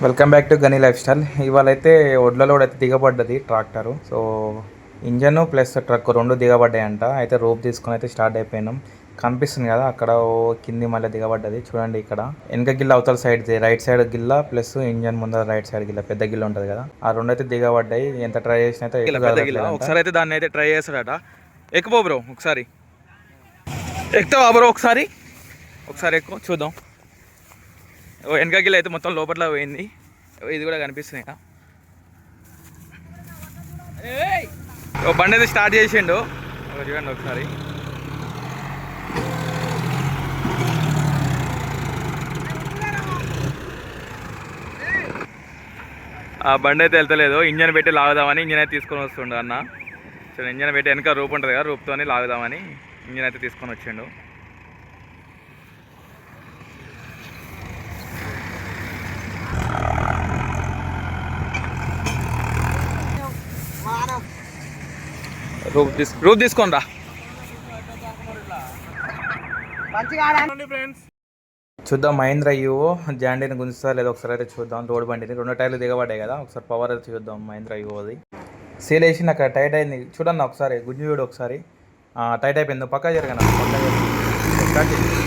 Welcome back to గనీ lifestyle. ఇవాళ అయితే ఒడ్లలో కూడా అయితే దిగబడ్డది tractor. So engine plus truck రెండు దిగబడ్డాయంట. అయితే రోప్ తీసుకొని అయితే స్టార్ట్ అయిపోయినాం. కనిపిస్తుంది కదా అక్కడ కింది మళ్ళీ దిగబడ్డది చూడండి. ఇక్కడ వెనక గిల్ల అవతల సైడ్ రైట్ సైడ్ గిల్ల ప్లస్ ఇంజన్ ముందర రైట్ సైడ్ గిల్ల పెద్ద గిల్ల ఉంటుంది కదా, ఆ రెండు అయితే దిగబడ్డాయి. ఎంత ట్రై చేసినా అయితే ఒకసారి అయితే దాన్ని అయితే ట్రై చేస్తాడట. ఎక్కువ బ్రో ఒకసారి ఎక్కువ బ్రో ఒకసారి ఎక్కువ చూద్దాం. వెనక గిల్ల అయితే మొత్తం లోపల పోయింది. ఇది కూడా కనిపిస్తుంది కదా. బండి అయితే స్టార్ట్ చేసిండు చూడండి ఒకసారి. ఆ బండి అయితే వెళ్తలేదు. ఇంజన్ పెట్టి లాగుదామని ఇంజన్ అయితే తీసుకొని వస్తుండు అన్న. సో ఇంజన్ పెట్టి వెనక రూప్ ఉంటుంది కదా, రూప్తోని లాగుదామని ఇంజన్ అయితే తీసుకొని వచ్చిండు. రూప్ తీసుకొని రా. చూద్దాం మహేంద్ర యువో జాండీని గుంజుతా లేదా ఒకసారి అయితే చూద్దాం. రోడ్ బండిని రెండు టైర్లు దిగబడ్డాయి కదా, ఒకసారి పవర్ అయితే చూద్దాం మహేంద్ర యువోది. సేల్ వేసి నాకు టైట్ అయింది చూడండి ఒకసారి. గుంజు చూడు ఒకసారి. టైట్ అయిపోయింది. పక్కా జరగను స్టార్ట్ చేసి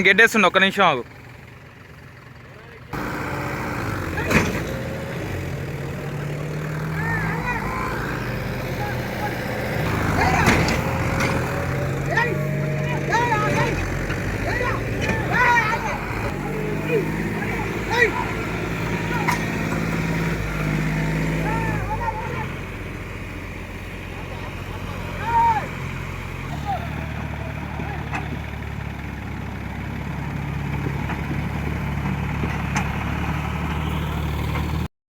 గెడ్డేస్తుండు ఒక్క నిమిషం ఆగు.